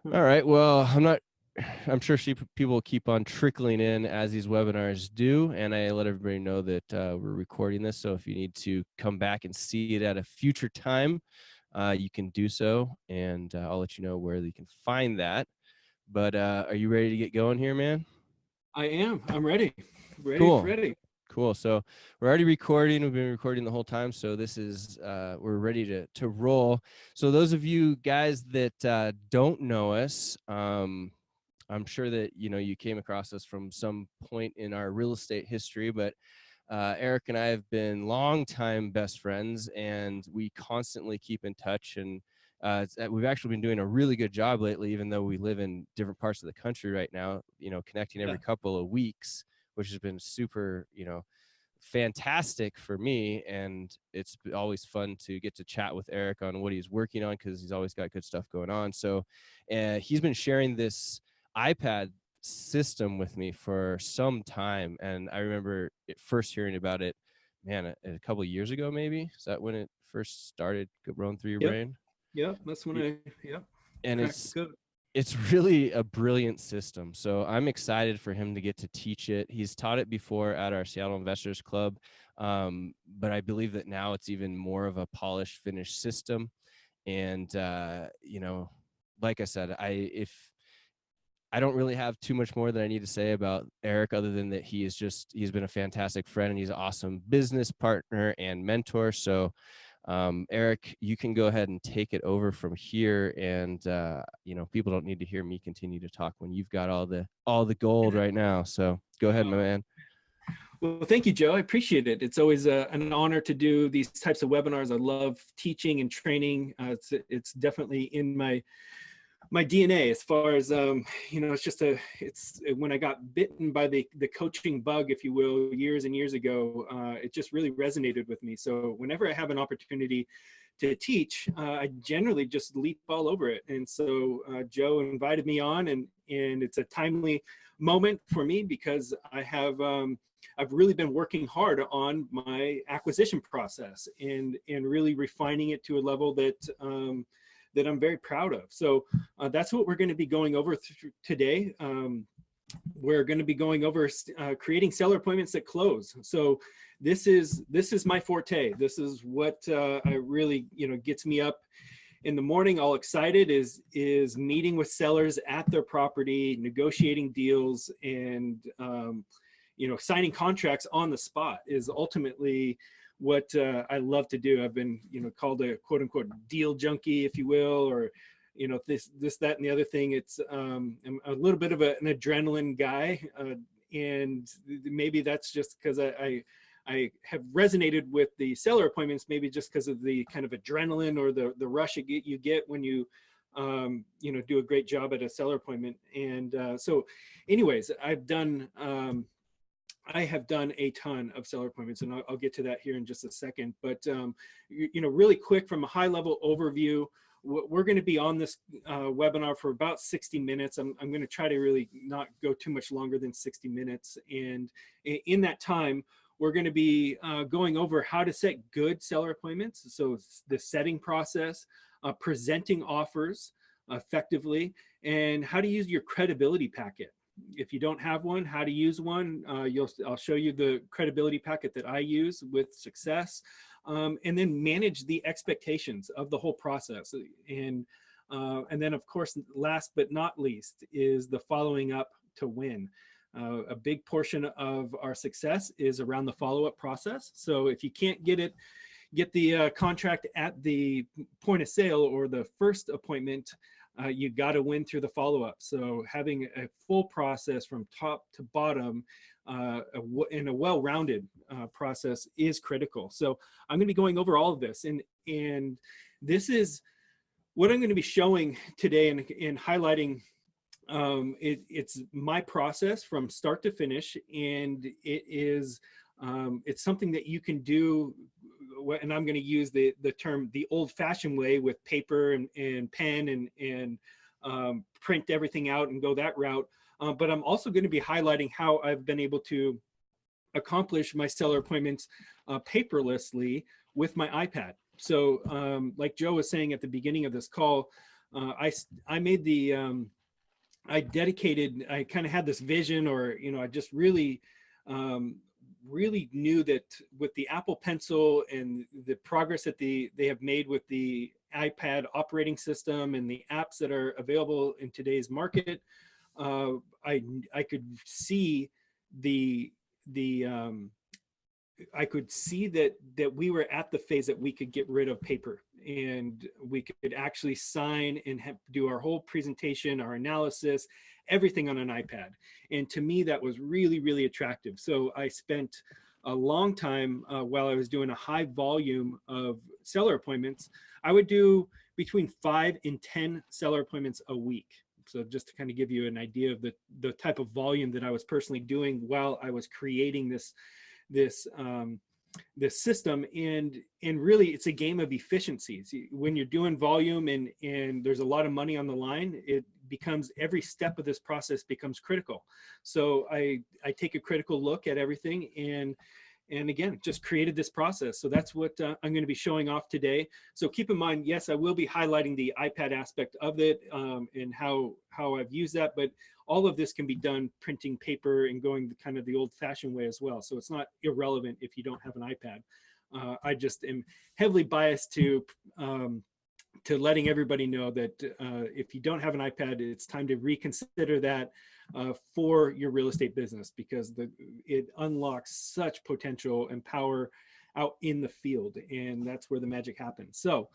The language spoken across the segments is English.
All right. Well, I'm sure people keep on trickling in as these webinars do. And I let everybody know that we're recording this. So if you need to come back and see it at a future time, you can do so. And I'll let you know where you can find that. But are you ready to get going here, man? I am. I'm ready. Cool. Ready. Cool. So we're already recording. We've been recording the whole time. So this is we're ready to roll. So those of you guys that don't know us, I'm sure that you came across us from some point in our real estate history, but Erik and I have been longtime best friends, and we constantly keep in touch. And we've actually been doing a really good job lately, even though we live in different parts of the country right now. Connecting every couple of weeks, which has been super, fantastic for me. And it's always fun to get to chat with Erik on what he's working on, because he's always got good stuff going on. So he's been sharing this iPad system with me for some time, and I remember first hearing about it, man, a couple of years ago. Maybe is that when it first started rolling through your Yep. brain? Yep. That's when yep. And Cracked the code. it's really a brilliant system. So I'm excited for him to get to teach it. He's taught it before at our Seattle Investors Club, but I believe that now it's even more of a polished, finished system. And like I said, I don't really have too much more that I need to say about Erik, other than that he's been a fantastic friend, and he's an awesome business partner and mentor. So Erik, you can go ahead and take it over from here. And people don't need to hear me continue to talk when you've got all the gold right now. So go ahead, my man. Well, thank you, Joe. I appreciate it. It's always an honor to do these types of webinars. I love teaching and training. It's definitely in my DNA, as far as it's when I got bitten by the coaching bug, if you will, years and years ago. It just really resonated with me. So whenever I have an opportunity to teach, I generally just leap all over it. And so Joe invited me on, and it's a timely moment for me, because I've really been working hard on my acquisition process and really refining it to a level that that I'm very proud of. So that's what we're going to be going over today. We're going to be going over creating seller appointments that close. So this is my forte. This is what I really, gets me up in the morning all excited, is meeting with sellers at their property, negotiating deals, and signing contracts on the spot is ultimately what I love to do. I've been, called a quote unquote deal junkie, if you will, or, this, that, and the other thing. It's I'm a little bit of an adrenaline guy. And maybe that's just because I have resonated with the seller appointments, maybe just because of the kind of adrenaline or the rush you get when you do a great job at a seller appointment. And so anyways, I have done a ton of seller appointments, and I'll get to that here in just a second. But really quick, from a high level overview, we're going to be on this webinar for about 60 minutes. I'm going to try to really not go too much longer than 60 minutes. And in that time, we're going to be going over how to set good seller appointments. So the setting process, presenting offers effectively, and how to use your credibility packet. If you don't have one, how to use one. I'll show you the credibility packet that I use with success, and then manage the expectations of the whole process. And then, of course, last but not least, is the following up to win. A big portion of our success is around the follow-up process. So if you can't get the contract at the point of sale or the first appointment, you got to win through the follow-up. So having a full process from top to bottom in a well-rounded process is critical. So I'm going to be going over all of this, and this is what I'm going to be showing today and highlighting. It's my process from start to finish, and it's something that you can do. And I'm going to use the term the old-fashioned way, with paper and pen and print everything out and go that route. But I'm also going to be highlighting how I've been able to accomplish my seller appointments paperlessly with my iPad. So like Joe was saying at the beginning of this call, I made the I kind of had this vision, or I just really um, really knew that with the Apple Pencil and the progress that they have made with the iPad operating system and the apps that are available in today's market, uh, I could see the I could see that we were at the phase that we could get rid of paper, and we could actually sign and do our whole presentation, our analysis, everything on an iPad. And to me, that was really, really attractive. So I spent a long time while I was doing a high volume of seller appointments. I would do between 5 and 10 seller appointments a week. So just to kind of give you an idea of the type of volume that I was personally doing while I was creating this this system. And really it's a game of efficiencies. When you're doing volume and there's a lot of money on the line, it becomes, every step of this process becomes critical. So I take a critical look at everything, and again, just created this process. So that's what I'm going to be showing off today. So keep in mind, yes, I will be highlighting the iPad aspect of it, and how I've used that, but all of this can be done printing paper and going the kind of the old fashioned way as well. So it's not irrelevant if you don't have an iPad. I just am heavily biased to letting everybody know that if you don't have an iPad, it's time to reconsider that for your real estate business, because it unlocks such potential and power out in the field, and that's where the magic happens. So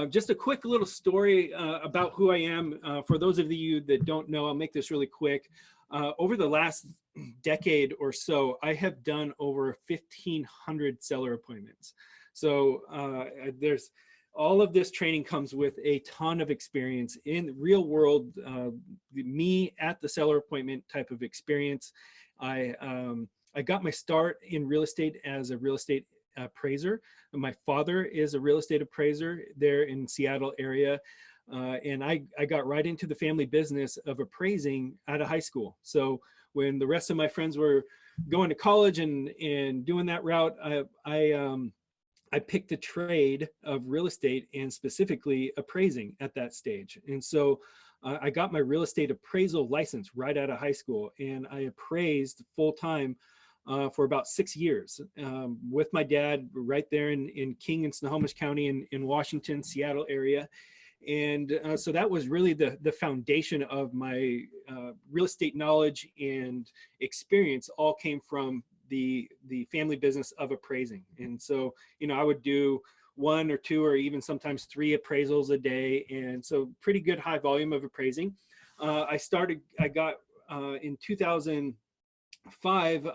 just a quick little story about who I am. For those of you that don't know, I'll make this really quick. Over the last decade or so, I have done over 1,500 seller appointments. So there's all of this training comes with a ton of experience in real world, me at the seller appointment type of experience. I got my start in real estate as a real estate appraiser. My father is a real estate appraiser there in Seattle area. And I got right into the family business of appraising out of high school. So when the rest of my friends were going to college and doing that route, I picked a trade of real estate, and specifically appraising at that stage. And so I got my real estate appraisal license right out of high school, and I appraised full time for about 6 years with my dad right there in King and Snohomish County in Washington, Seattle area. And so that was really the foundation of my real estate knowledge and experience. All came from the family business of appraising. And so, I would do 1 or 2 or even sometimes 3 appraisals a day. And so pretty good high volume of appraising. I got in 2005,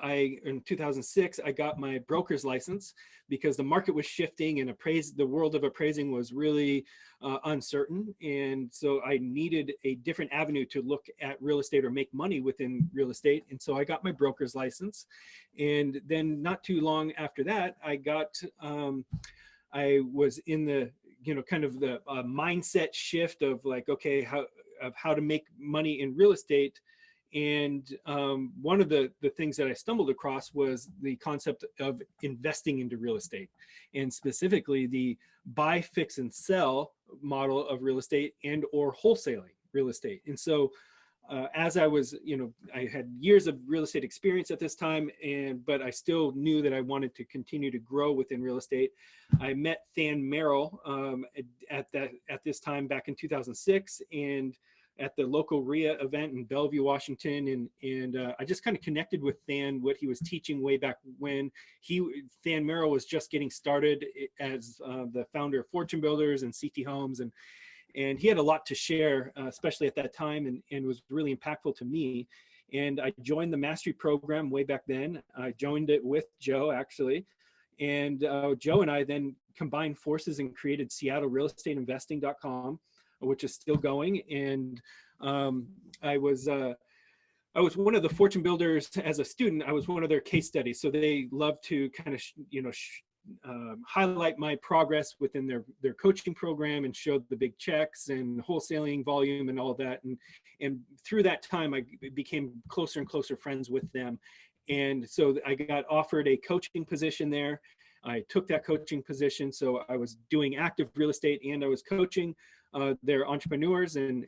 in 2006, I got my broker's license because the market was shifting and the world of appraising was really uncertain. And so I needed a different avenue to look at real estate or make money within real estate. And so I got my broker's license. And then not too long after that, I was in the, kind of the mindset shift of like, okay, how to make money in real estate. And one of the things that I stumbled across was the concept of investing into real estate, and specifically the buy, fix, and sell model of real estate and or wholesaling real estate. And so as I was, I had years of real estate experience at this time, but I still knew that I wanted to continue to grow within real estate. I met Than Merrill at this time back in 2006, and at the local RIA event in Bellevue, Washington. And I just kind of connected with Than, what he was teaching way back when. Than Merrill was just getting started as the founder of Fortune Builders and CT Homes. And he had a lot to share, especially at that time, and was really impactful to me. And I joined the mastery program way back then. I joined it with Joe, actually. And Joe and I then combined forces and created SeattleRealEstateInvesting.com, which is still going. And I was one of the Fortune Builders as a student. I was one of their case studies. So they love to kind of, highlight my progress within their coaching program and showed the big checks and wholesaling volume and all of that. And through that time, I became closer and closer friends with them. And so I got offered a coaching position there. I took that coaching position. So I was doing active real estate and I was coaching. their entrepreneurs and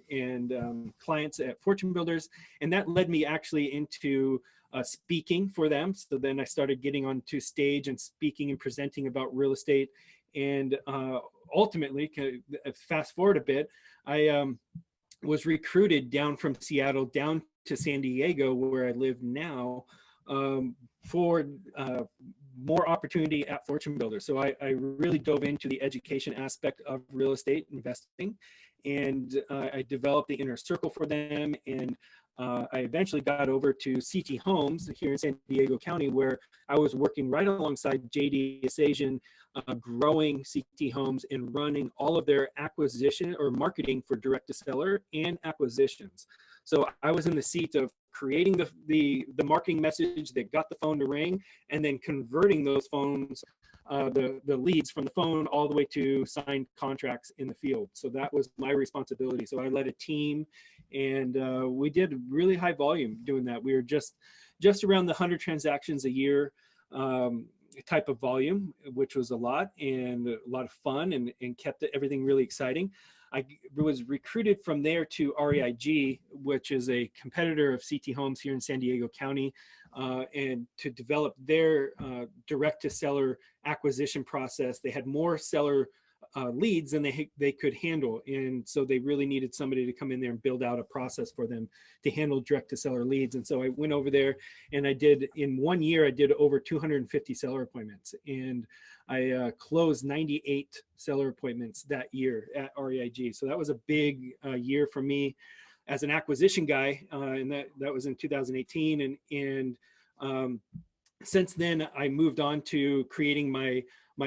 clients at Fortune Builders. And that led me actually into speaking for them. So then I started getting onto stage and speaking and presenting about real estate. And ultimately, fast forward a bit, I was recruited down from Seattle down to San Diego, where I live now, for more opportunity at Fortune Builders. So I really dove into the education aspect of real estate investing, and I developed the inner circle for them. And I eventually got over to CT Homes here in San Diego County, where I was working right alongside JD Asasian, growing CT Homes and running all of their acquisition or marketing for direct to seller and acquisitions. So I was in the seat of creating the marketing message that got the phone to ring, and then converting those phones, the leads from the phone all the way to signed contracts in the field. So that was my responsibility. So I led a team, and we did really high volume doing that. We were just around the 100 transactions a year type of volume, which was a lot and a lot of fun, and kept everything really exciting. I was recruited from there to REIG, which is a competitor of CT Homes here in San Diego County, and to develop their direct-to-seller acquisition process. They had more seller leads than they could handle, and so they really needed somebody to come in there and build out a process for them to handle direct-to-seller leads. And so I went over there, and in 1 year, I did over 250 seller appointments, and I closed 98 seller appointments that year at REIG. So that was a big year for me as an acquisition guy, and that was in 2018. And since then, I moved on to creating my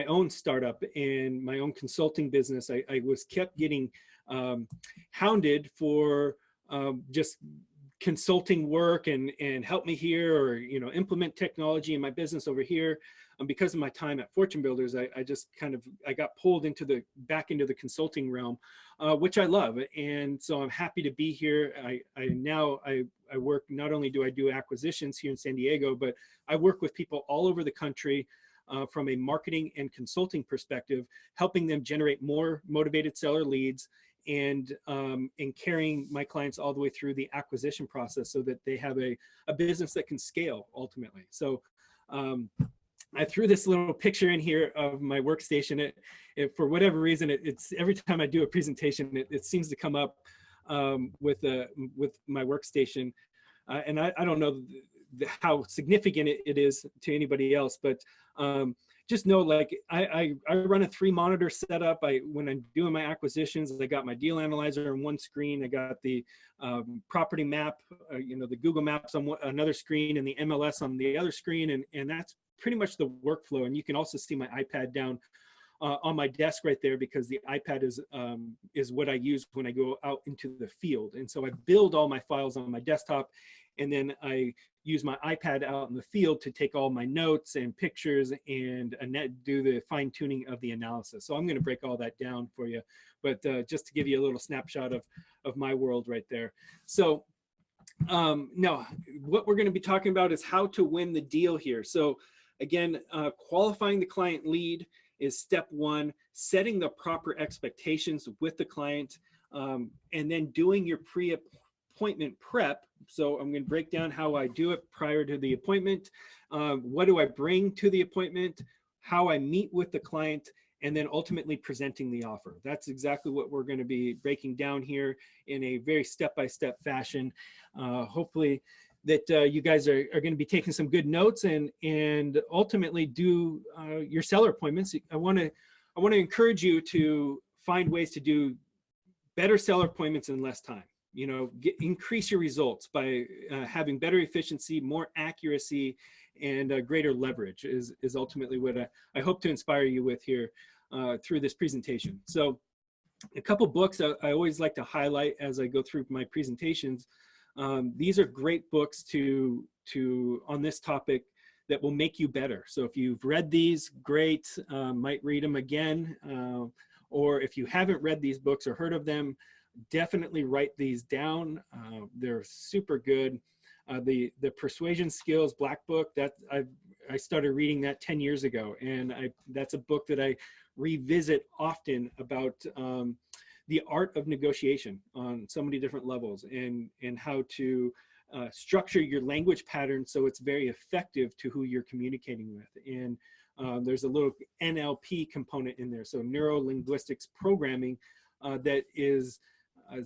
own startup and my own consulting business. I was kept getting hounded for just consulting work and help me here, or implement technology in my business over here. Because of my time at Fortune Builders, I just I got pulled back into the consulting realm, which I love. And so I'm happy to be here. I work, not only do I do acquisitions here in San Diego, but I work with people all over the country from a marketing and consulting perspective, helping them generate more motivated seller leads, and carrying my clients all the way through the acquisition process so that they have a business that can scale ultimately. So I threw this little picture in here of my workstation. For whatever reason, it's every time I do a presentation, it seems to come up with my workstation. And I don't know how significant it is to anybody else, but just know, like, I run a 3-monitor setup. When I'm doing my acquisitions, I got my deal analyzer on one screen. I got the property map, the Google Maps on another screen, and the MLS on the other screen. And that's pretty much the workflow. And you can also see my iPad down on my desk right there, because the iPad is what I use when I go out into the field. And so I build all my files on my desktop, and then I use my iPad out in the field to take all my notes and pictures and do the fine tuning of the analysis. So I'm going to break all that down for you, but just to give you a little snapshot of my world right there. So now what we're going to be talking about is how to win the deal here. So again, qualifying the client lead is step one, setting the proper expectations with the client, and then doing your pre-appointment prep. So I'm going to break down how I do it prior to the appointment. What do I bring to the appointment? How I meet with the client, and then ultimately presenting the offer. That's exactly what we're going to be breaking down here in a very step-by-step fashion. Hopefully that you guys are going to be taking some good notes and ultimately do your seller appointments. I want to encourage you to find ways to do better seller appointments in less time. Increase your results by having better efficiency, more accuracy, and greater leverage is ultimately what I hope to inspire you with here through this presentation. So a couple books I always like to highlight as I go through my presentations. These are great books on this topic that will make you better. So if you've read these, great, might read them again. Or if you haven't read these books or heard of them, definitely write these down. They're super good. The Persuasion Skills Black Book, that I started reading that 10 years ago, and that's a book that I revisit often about the art of negotiation on so many different levels, and how to structure your language pattern so it's very effective to who you're communicating with. And there's a little NLP component in there, so neuro linguistics programming, that is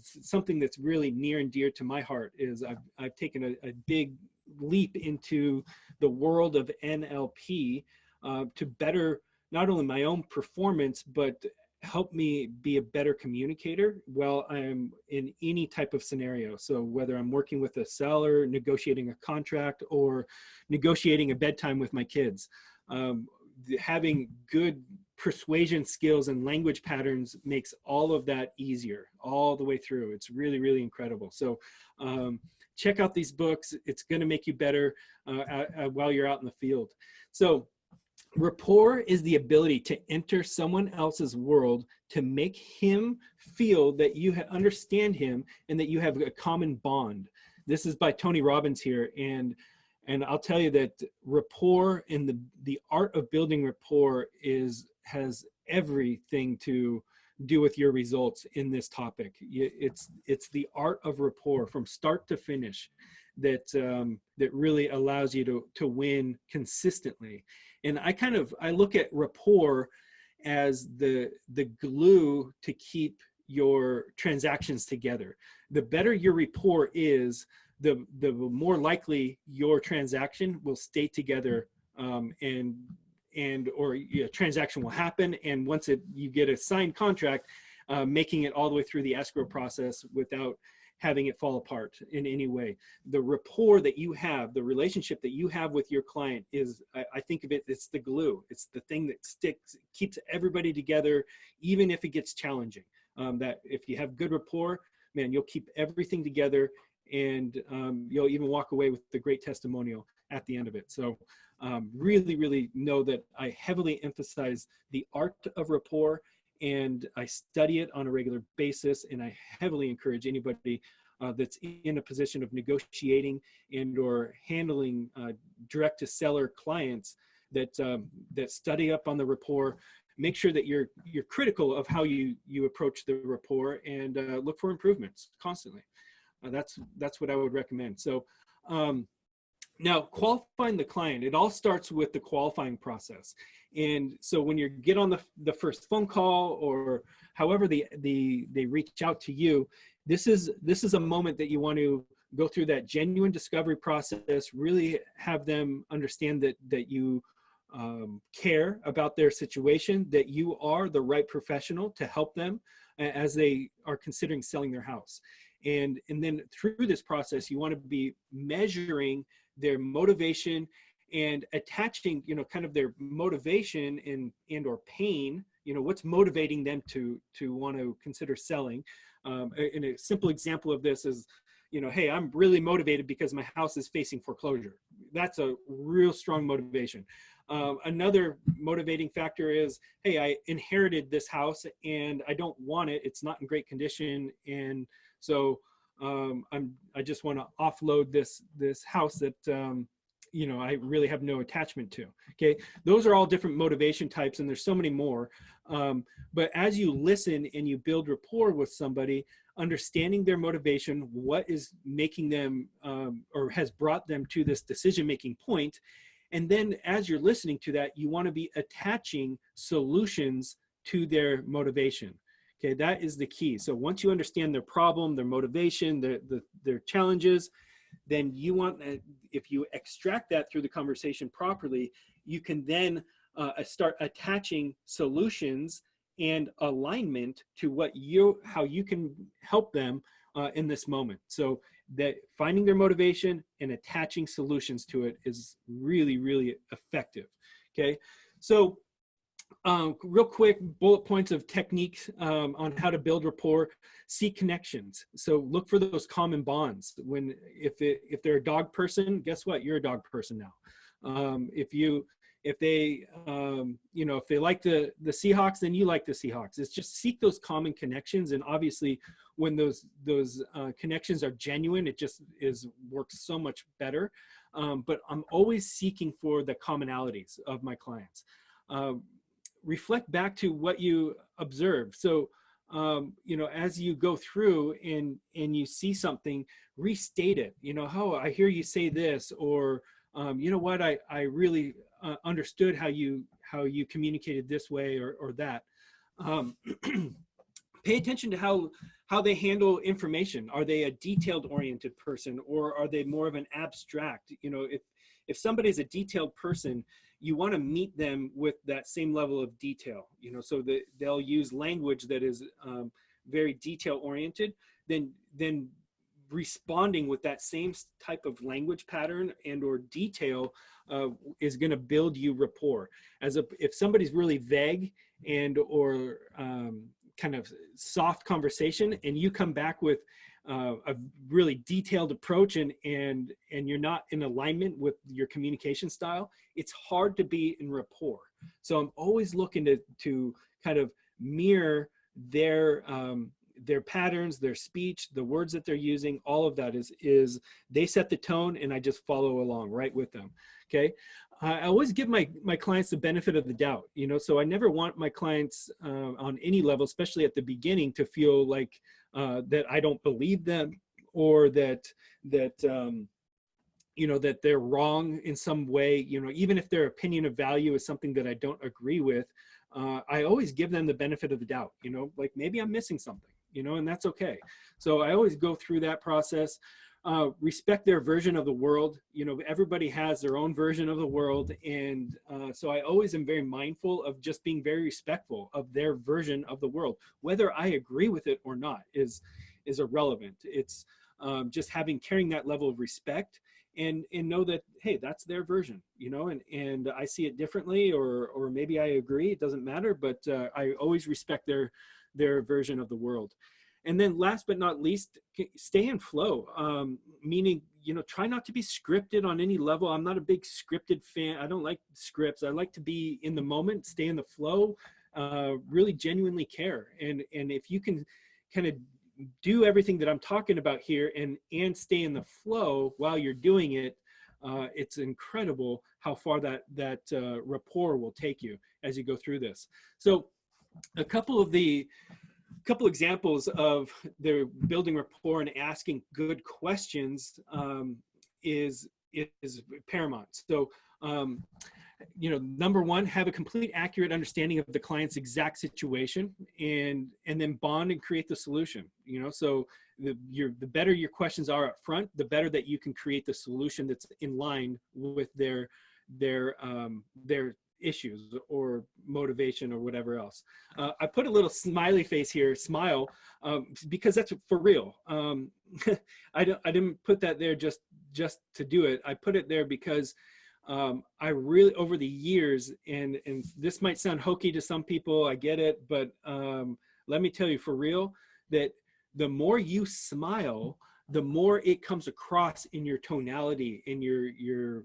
something that's really near and dear to my heart. Is I've taken a big leap into the world of NLP to better not only my own performance, but help me be a better communicator while I'm in any type of scenario. So whether I'm working with a seller, negotiating a contract, or negotiating a bedtime with my kids, having good persuasion skills and language patterns makes all of that easier all the way through. It's really, really incredible. So check out these books. It's going to make you better while you're out in the field. So rapport is the ability to enter someone else's world to make him feel that you understand him and that you have a common bond. This is by Tony Robbins here. And I'll tell you that rapport and the art of building rapport has everything to do with your results in this topic. It's the art of rapport from start to finish that really allows you to win consistently. And I look at rapport as the glue to keep your transactions together. The better your rapport is, the more likely your transaction will stay together, or a transaction will happen. And once you get a signed contract, making it all the way through the escrow process without having it fall apart in any way. The rapport that you have, the relationship that you have with your client is, I think of it, it's the glue. It's the thing that sticks, keeps everybody together, even if it gets challenging. That if you have good rapport, man, you'll keep everything together, and you'll even walk away with the great testimonial at the end of it. So really, really know that I heavily emphasize the art of rapport, and I study it on a regular basis. And I heavily encourage anybody that's in a position of negotiating and or handling direct to seller clients that study up on the rapport. Make sure that you're critical of how you approach the rapport, and look for improvements constantly. That's what I would recommend. So now, qualifying the client, it all starts with the qualifying process. And so when you get on the first phone call, or however they reach out to you, this is a moment that you want to go through that genuine discovery process, really have them understand that you care about their situation, that you are the right professional to help them as they are considering selling their house. And then through this process, you want to be measuring their motivation and attaching, kind of their motivation and or pain, what's motivating them to want to consider selling. And a simple example of this is, hey, I'm really motivated because my house is facing foreclosure. That's a real strong motivation. Another motivating factor is, hey, I inherited this house and I don't want it. It's not in great condition. And so I just want to offload this house that, I really have no attachment to. Okay. Those are all different motivation types, and there's so many more. But as you listen and you build rapport with somebody, understanding their motivation, what is making them or has brought them to this decision-making point. And then as you're listening to that, you want to be attaching solutions to their motivation. Okay, that is the key. So once you understand their problem, their motivation, their challenges, then you want, if you extract that through the conversation properly, you can then start attaching solutions and alignment to how you can help them in this moment. So that finding their motivation and attaching solutions to it is really, really effective. Okay, so real quick bullet points of techniques on how to build rapport. Seek connections. So look for those common bonds. If they're a dog person, guess what? You're a dog person now. If they like the Seahawks, then you like the Seahawks. It's just seek those common connections. And obviously when those connections are genuine, it just works so much better. But I'm always seeking for the commonalities of my clients. Reflect back to what you observe. So as you go through and you see something, restate it. Oh, I hear you say this, or you know what, I really understood how you communicated this way, or that. Um, Pay attention to how they handle information. Are they a detailed oriented person, or are they more of an abstract? If somebody's a detailed person, you want to meet them with that same level of detail, so that they'll use language that is very detail oriented. Then responding with that same type of language pattern and or detail is going to build you rapport. If somebody's really vague and or kind of soft conversation, and you come back with a really detailed approach, and you're not in alignment with your communication style, it's hard to be in rapport. So I'm always looking to kind of mirror their patterns, their speech, the words that they're using. All of that is they set the tone, and I just follow along right with them. Okay. I always give my clients the benefit of the doubt, so I never want my clients on any level, especially at the beginning, to feel like that I don't believe them, or that they're wrong in some way. Even if their opinion of value is something that I don't agree with, I always give them the benefit of the doubt, like maybe I'm missing something, and that's okay. So I always go through that process. Respect their version of the world. Everybody has their own version of the world. And so I always am very mindful of just being very respectful of their version of the world. Whether I agree with it or not is irrelevant. It's just carrying that level of respect, and know that, hey, that's their version, and I see it differently, or maybe I agree, it doesn't matter, but I always respect their version of the world. And then last but not least, stay in flow, meaning, try not to be scripted on any level. I'm not a big scripted fan. I don't like scripts. I like to be in the moment, stay in the flow, really genuinely care. And if you can kind of do everything that I'm talking about here and stay in the flow while you're doing it, it's incredible how far that rapport will take you as you go through this. So a couple examples of their building rapport and asking good questions is paramount. So, number one, have a complete, accurate understanding of the client's exact situation, and then bond and create the solution. So the better your questions are up front, the better that you can create the solution that's in line with their issues or motivation or whatever else. I put a little smiley face here, smile, because that's for real. I didn't put that there just to do it. I put it there because I really, over the years, and this might sound hokey to some people, I get it, but let me tell you for real, that the more you smile, the more it comes across in your tonality, in your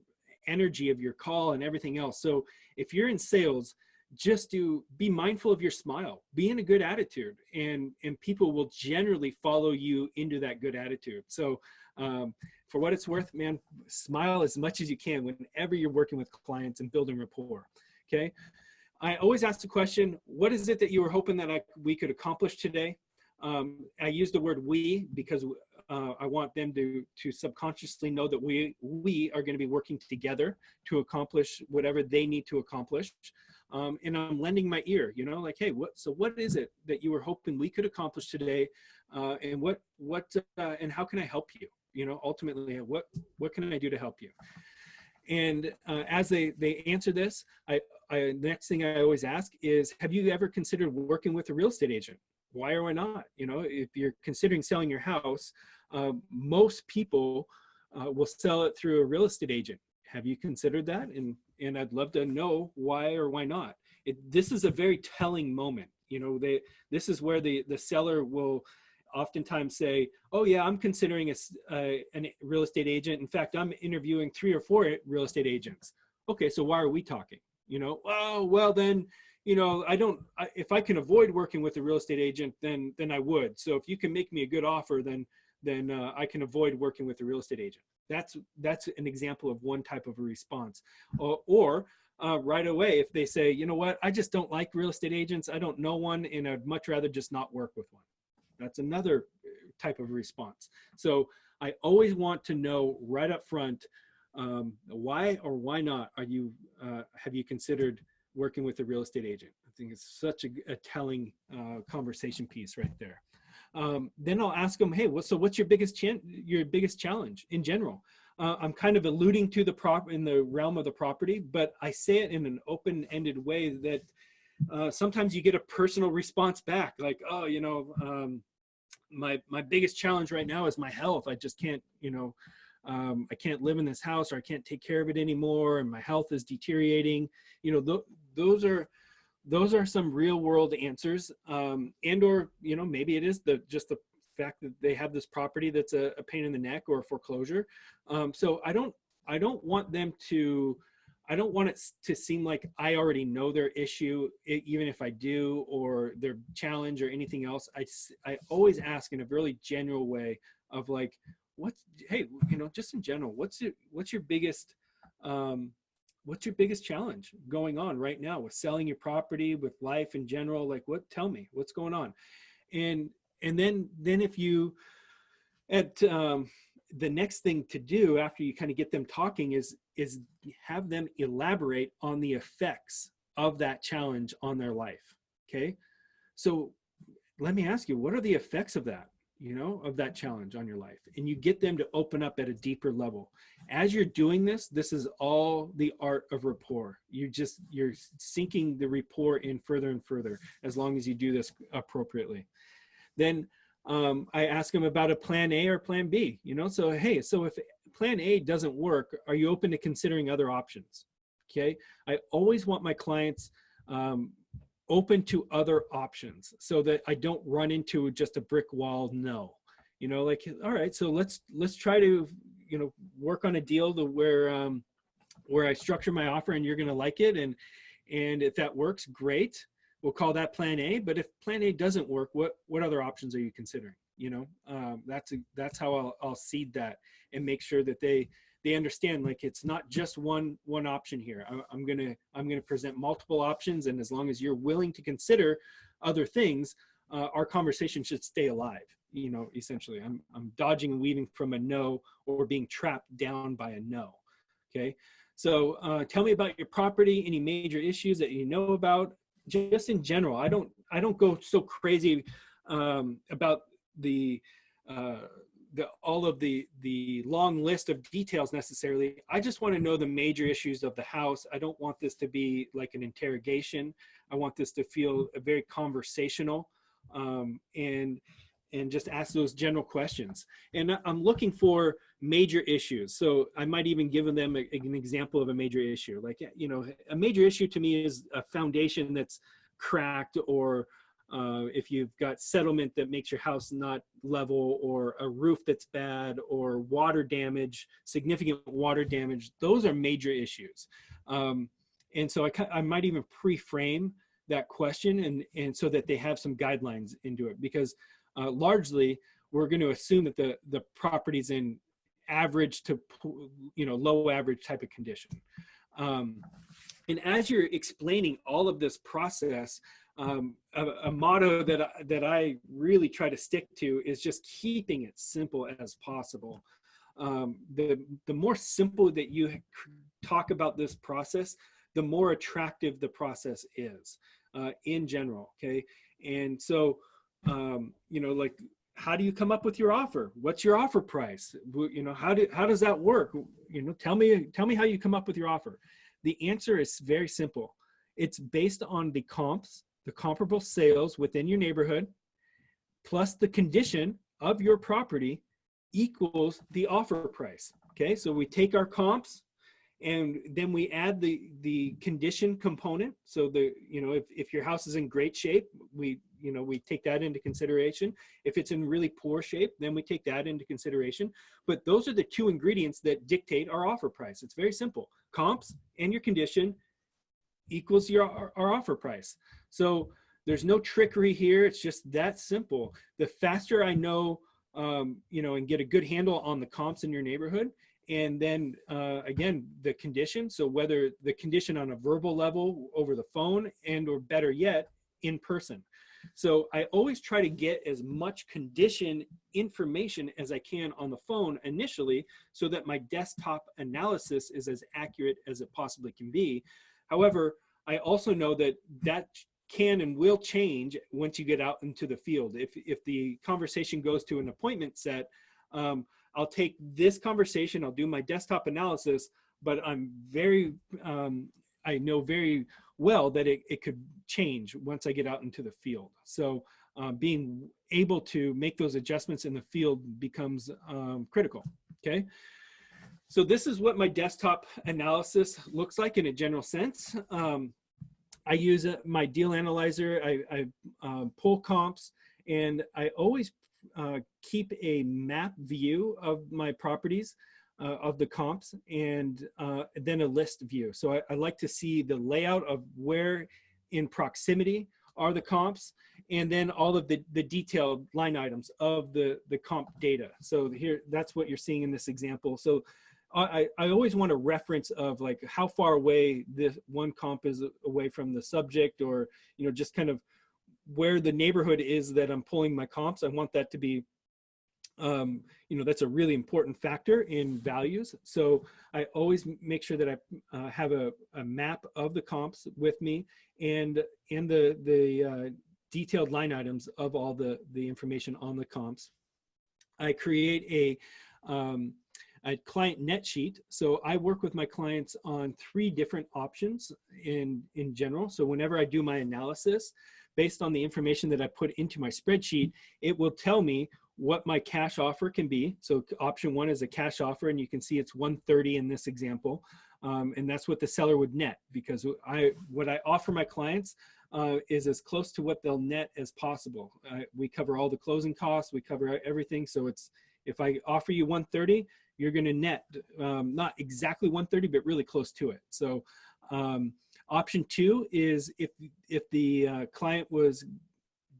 energy of your call and everything else. So if you're in sales, just be mindful of your smile, be in a good attitude, and people will generally follow you into that good attitude. So for what it's worth, man, smile as much as you can whenever you're working with clients and building rapport. Okay. I always ask the question, what is it that you were hoping that we could accomplish today? I use the word we because I want them to subconsciously know that we are going to be working together to accomplish whatever they need to accomplish. And I'm lending my ear, like, hey, what is it that you were hoping we could accomplish today? And and how can I help you? Ultimately, what can I do to help you? And as they answer this, the next thing I always ask is, have you ever considered working with a real estate agent? Why or why not? If you're considering selling your house, most people will sell it through a real estate agent. Have you considered that? And I'd love to know why or why not. This is a very telling moment. This is where the seller will oftentimes say, oh yeah, I'm considering a real estate agent. In fact, I'm interviewing 3 or 4 real estate agents. Okay, so why are we talking? Oh, well then, if I can avoid working with a real estate agent, then I would. So if you can make me a good offer, then I can avoid working with a real estate agent. That's an example of one type of a response. Or right away if they say, you know what, I just don't like real estate agents. I don't know one, and I'd much rather just not work with one. That's another type of response. So I always want to know right up front, why or why not are you, have you considered working with a real estate agent? I think it's such a telling conversation piece right there. Then I'll ask them, hey, so what's your biggest challenge in general? I'm kind of alluding to in the realm of the property, but I say it in an open-ended way that sometimes you get a personal response back, like, oh, my biggest challenge right now is my health. I just can't, I can't live in this house, or I can't take care of it anymore, and my health is deteriorating. Those are some real world answers, and or maybe it is just the fact that they have this property that's a pain in the neck or a foreclosure. So I don't want it to seem like I already know their issue, even if I do, or their challenge or anything else. I always ask in a really genuine way of like, hey, just in general, what's your biggest challenge going on right now with selling your property, with life in general? Like, tell me what's going on. And then if you, the next thing to do after you kind of get them talking is have them elaborate on the effects of that challenge on their life. Okay. So let me ask you, what are the effects of that, of that challenge on your life? And you get them to open up at a deeper level. As you're doing this is all the art of rapport. You're sinking the rapport in further and further, as long as you do this appropriately. Then I ask them about a plan A or plan B, so, hey, so if plan A doesn't work, are you open to considering other options? Okay. I always want my clients open to other options, so that I don't run into just a brick wall. No, like, all right, so let's try to, work on a deal where I structure my offer and you're going to like it. And if that works, great. We'll call that plan A. But if plan A doesn't work, what other options are you considering? That's how I'll seed that and make sure that they understand, like, it's not just one option here. I'm gonna present multiple options, and as long as you're willing to consider other things, our conversation should stay alive. Essentially, I'm dodging and weaving from a no, or being trapped down by a no. Okay, so tell me about your property. Any major issues that you know about? Just in general. I don't go so crazy about all of the long list of details necessarily. I just want to know the major issues of the house. I don't want this to be like an interrogation. I want this to feel very conversational, and just ask those general questions. And I'm looking for major issues. So I might even give them an example of a major issue. Like, a major issue to me is a foundation that's cracked, or if you've got settlement that makes your house not level, or a roof that's bad, or water damage, significant water damage. Those are major issues. And so I might even pre-frame that question, and so that they have some guidelines into it, because largely we're going to assume that the property's in average to low average type of condition. And as you're explaining all of this process, a motto that I really try to stick to is just keeping it simple as possible. The more simple that you talk about this process, the more attractive the process is in general. Okay. And so, like, how do you come up with your offer? What's your offer price? How does that work? Tell me how you come up with your offer. The answer is very simple. It's based on the comps, the comparable sales within your neighborhood, plus the condition of your property equals the offer price. Okay, so we take our comps, and then we add the condition component. So if your house is in great shape, we take that into consideration. If it's in really poor shape, then we take that into consideration. But those are the two ingredients that dictate our offer price. It's very simple. Comps and your condition equals our offer price. So there's no trickery here. It's just that simple. The faster I know, and get a good handle on the comps in your neighborhood, And then again, the condition. So whether the condition on a verbal level over the phone and or better yet, in person. So I always try to get as much condition information as I can on the phone initially so that my desktop analysis is as accurate as it possibly can be. However, I also know that that can and will change once you get out into the field. If the conversation goes to an appointment set, I'll take this conversation, I'll do my desktop analysis, but I'm very, I know very well that it could change once I get out into the field. So being able to make those adjustments in the field becomes critical, okay? So this is what my desktop analysis looks like in a general sense. I use my deal analyzer, I pull comps, and I always keep a map view of my properties, of the comps, and then a list view. So I like to see the layout of where in proximity are the comps, and then all of the detailed line items of the comp data. So here, that's what you're seeing in this example. So I always want a reference of like how far away this one comp is away from the subject, or, you know, just kind of where the neighborhood is that I'm pulling my comps. I want that to be, you know, that's a really important factor in values. So I always make sure that I have a map of the comps with me, and the detailed line items of all the information on the comps. I create a client net sheet. So I work with my clients on 3 different options in general. So whenever I do my analysis, based on the information that I put into my spreadsheet, it will tell me what my cash offer can be. So option 1 is a cash offer, and you can see it's 130 in this example. And that's what the seller would net, because what I offer my clients is as close to what they'll net as possible. We cover all the closing costs, we cover everything. So it's, if I offer you 130, you're going to net not exactly 130, but really close to it. So option 2 is if the client was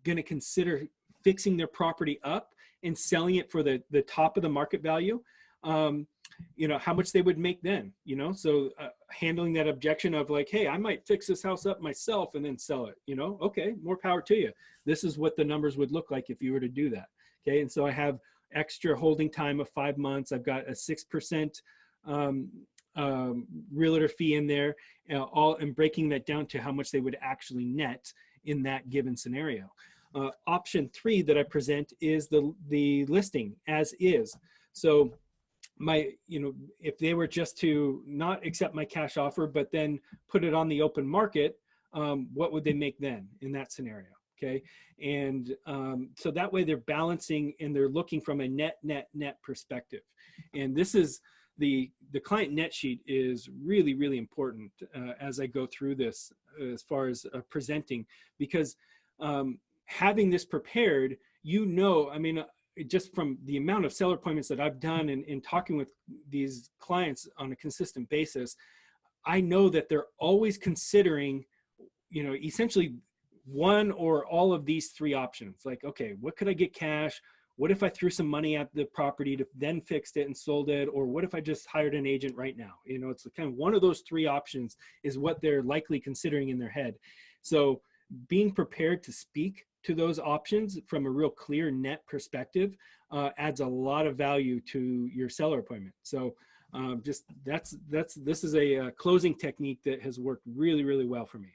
going to consider fixing their property up and selling it for the top of the market value, you know, how much they would make then, you know? So handling that objection of like, hey, I might fix this house up myself and then sell it, you know? Okay, more power to you. This is what the numbers would look like if you were to do that. Okay, and so I have extra holding time of 5 months. I've got a 6% realtor fee in there, and breaking that down to how much they would actually net in that given scenario. Option 3 that I present is the listing as is. So you know, if they were just to not accept my cash offer, but then put it on the open market, what would they make then in that scenario? Okay, and so that way they're balancing and they're looking from a net perspective. And this is the client net sheet is really, really important as I go through this, as far as presenting, because having this prepared, you know, I mean, just from the amount of seller appointments that I've done and talking with these clients on a consistent basis, I know that they're always considering, you know, essentially one or all of these 3 options. Like, okay, what could I get cash? What if I threw some money at the property to then fixed it and sold it? Or what if I just hired an agent right now? You know, it's kind of one of those 3 options is what they're likely considering in their head. So being prepared to speak to those options from a real clear net perspective adds a lot of value to your seller appointment. So just this is a closing technique that has worked really, really well for me.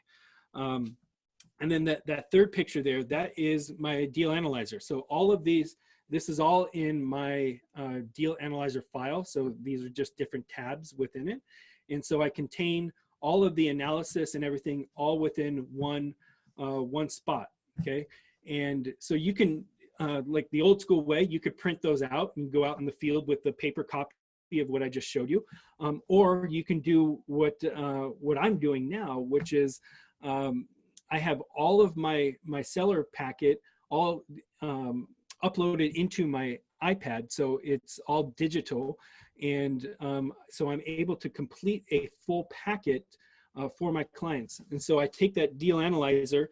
And then that third picture there, that is my deal analyzer. So all of these, this is all in my deal analyzer file. So these are just different tabs within it. And so I contain all of the analysis and everything all within one spot, okay? And so you can, like the old school way, you could print those out and go out in the field with the paper copy of what I just showed you. Or you can do what I'm doing now, which is, I have all of my seller packet all uploaded into my iPad, so it's all digital, and so I'm able to complete a full packet for my clients. And so I take that deal analyzer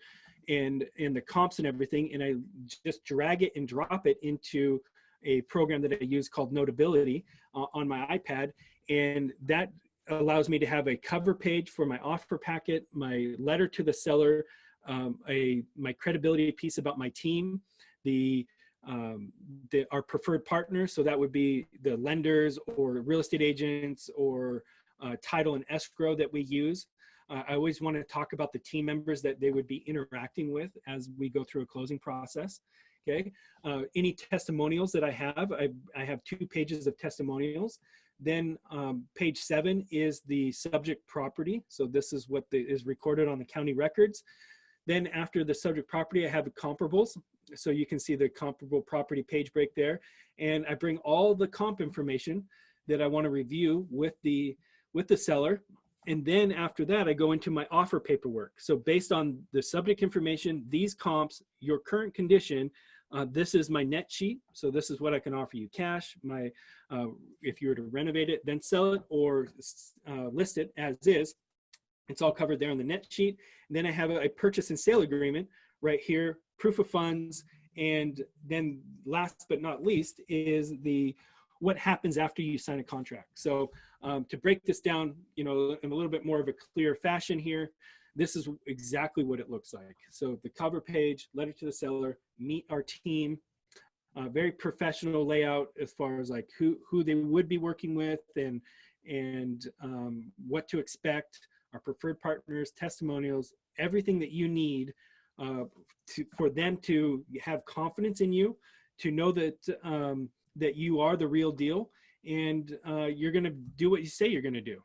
and the comps and everything, and I just drag it and drop it into a program that I use called Notability on my iPad, and that allows me to have a cover page for my offer packet, my letter to the seller, my credibility piece about my team, our preferred partners. So that would be the lenders or real estate agents or title and escrow that we use. I always want to talk about the team members that they would be interacting with as we go through a closing process. Okay. Any testimonials that I have 2 pages of testimonials. Then page 7 is the subject property. So this is what is recorded on the county records. Then after the subject property, I have the comparables. So you can see the comparable property page break there. And I bring all the comp information that I want to review with the seller. And then after that, I go into my offer paperwork. So based on the subject information, these comps, your current condition, this is my net sheet. So this is what I can offer you cash. If you were to renovate it, then sell it or list it as is. It's all covered there on the net sheet. And then I have a purchase and sale agreement right here, proof of funds. And then last but not least is what happens after you sign a contract. So to break this down, in a little bit more of a clear fashion here, this is exactly what it looks like. So the cover page, letter to the seller, meet our team, very professional layout as far as like who they would be working with and what to expect, our preferred partners, testimonials, everything that you need for them to have confidence in you, to know that that you are the real deal, and you're going to do what you say you're going to do.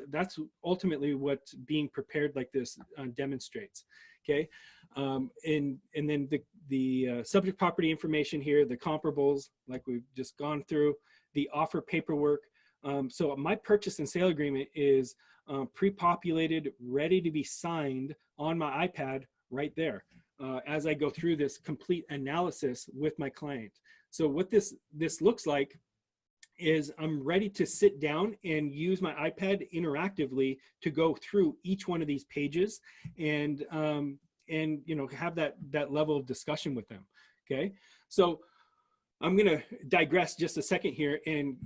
That's ultimately what being prepared like this demonstrates. Okay, and then the subject property information here, the comparables, like we've just gone through, the offer paperwork. So my purchase and sale agreement is pre-populated, ready to be signed on my iPad right there as I go through this complete analysis with my client. So what this looks like is I'm ready to sit down and use my iPad interactively to go through each one of these pages and have that level of discussion with them. Okay, so I'm going to digress just a second here and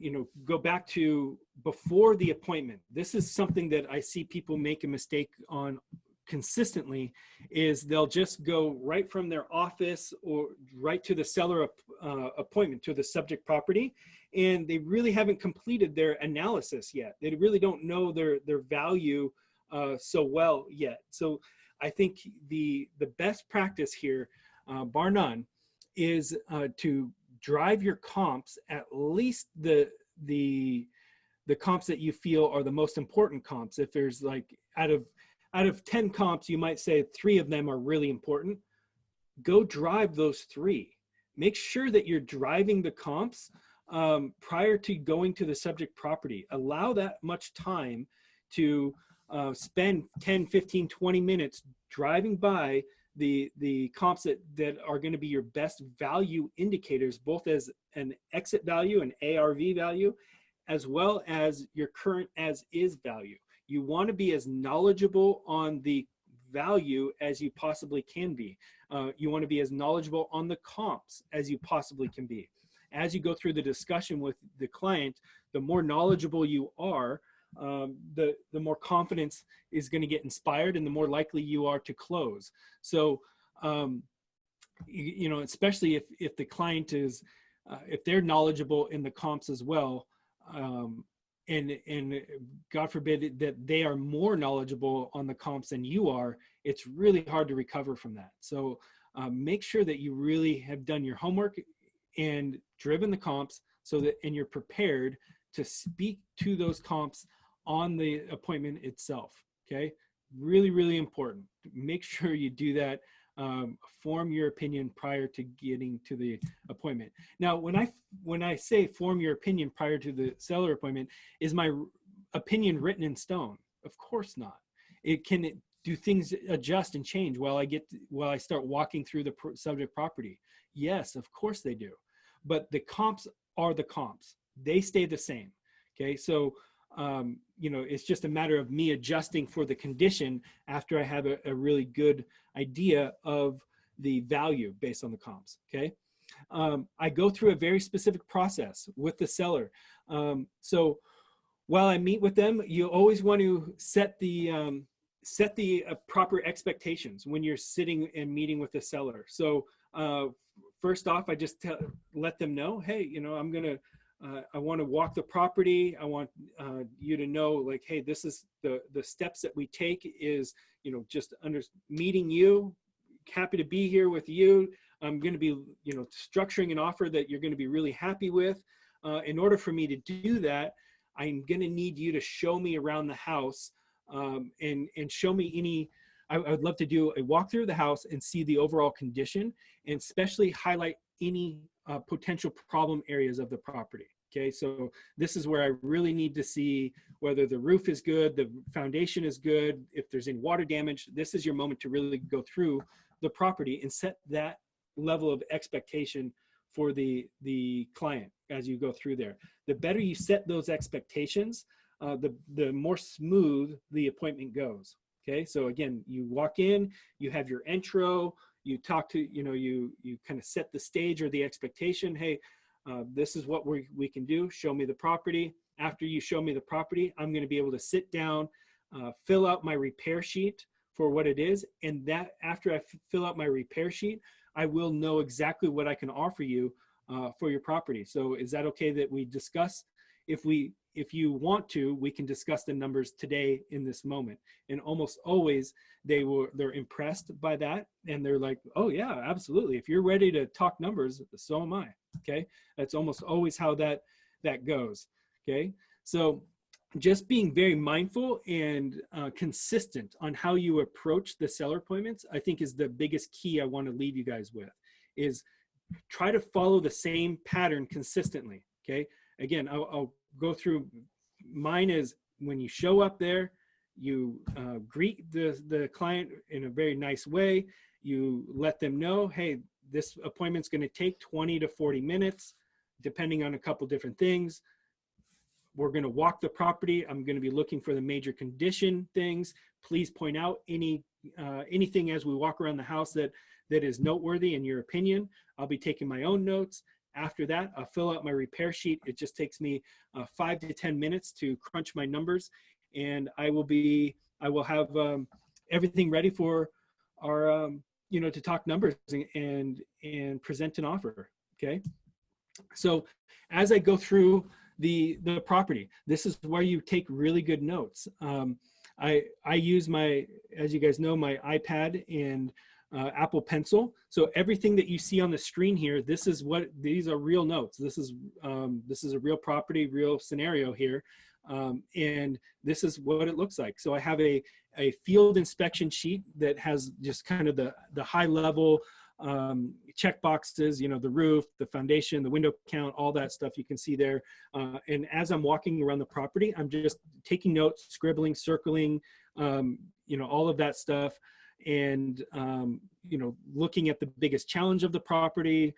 go back to before the appointment. This is something that I see people make a mistake on consistently, is they'll just go right from their office or right to the seller appointment, to the subject property, and they really haven't completed their analysis yet. They really don't know their value so well yet. So I think the best practice here, bar none, is to drive your comps, at least the comps that you feel are the most important comps. If there's like out of 10 comps, you might say 3 of them are really important. Go drive those 3. Make sure that you're driving the comps prior to going to the subject property. Allow that much time to spend 10, 15, 20 minutes driving by the comps that are going to be your best value indicators, both as an exit value, an ARV value, as well as your current as is value. You want to be as knowledgeable on the value as you possibly can be. You want to be as knowledgeable on the comps as you possibly can be. As you go through the discussion with the client, the more knowledgeable you are, the more confidence is going to get inspired and the more likely you are to close. So, especially if the client is, if they're knowledgeable in the comps as well, and God forbid that they are more knowledgeable on the comps than you are, it's really hard to recover from that. So make sure that you really have done your homework and driven the comps and you're prepared to speak to those comps on the appointment itself. Okay, really, really important. Make sure you do that. Form your opinion prior to getting to the appointment. Now, when I say form your opinion prior to the seller appointment, is my opinion written in stone? Of course not. Do things adjust and change while I start walking through the subject property? Yes, of course they do. But the comps are the comps. They stay the same. Okay, so it's just a matter of me adjusting for the condition after I have a really good idea of the value based on the comps. Okay, I go through a very specific process with the seller. So while I meet with them, you always want to set the proper expectations when you're sitting and meeting with the seller. So first off, I just let them know, hey, you know, I want to walk the property. I want you to know, like, hey, this is the steps that we take is, you know, just meeting you, happy to be here with you. I'm going to be, you know, structuring an offer that you're going to be really happy with. In order for me to do that, I'm going to need you to show me around the house and show me any. I would love to do a walkthrough of the house and see the overall condition, and especially highlight any potential problem areas of the property. Okay, so this is where I really need to see whether the roof is good, the foundation is good, if there's any water damage. This is your moment to really go through the property and set that level of expectation for the client as you go through there. The better you set those expectations, the more smooth the appointment goes. Okay, so again, you walk in, you have your intro, you talk to, you know, you kind of set the stage or the expectation. Hey, this is what we can do. Show me the property. After you show me the property, I'm going to be able to sit down, fill out my repair sheet for what it is. And that after I fill out my repair sheet, I will know exactly what I can offer you for your property. So is that okay that we discuss? If you want to, we can discuss the numbers today in this moment. And almost always they're impressed by that. And they're like, oh yeah, absolutely. If you're ready to talk numbers, so am I. Okay. That's almost always how that goes. Okay. So just being very mindful and consistent on how you approach the seller appointments, I think is the biggest key I want to leave you guys with, is try to follow the same pattern consistently. Okay. Again, I'll go through. Mine is when you show up there, you greet the client in a very nice way. You let them know, hey, this appointment's going to take 20 to 40 minutes, depending on a couple different things. We're going to walk the property. I'm going to be looking for the major condition things. Please point out anything as we walk around the house that is noteworthy in your opinion. I'll be taking my own notes. After that, I'll fill out my repair sheet. It just takes me 5 to 10 minutes to crunch my numbers, and I will have everything ready for our to talk numbers and present an offer. Okay, so as I go through the property, this is where you take really good notes. I use as you guys know, my iPad and Apple Pencil. So everything that you see on the screen here, these are real notes. This is a real property, real scenario here. And this is what it looks like. So I have a field inspection sheet that has just kind of the high level check boxes, you know, the roof, the foundation, the window count, all that stuff you can see there. And as I'm walking around the property, I'm just taking notes, scribbling, circling, all of that stuff. And, looking at the biggest challenge of the property,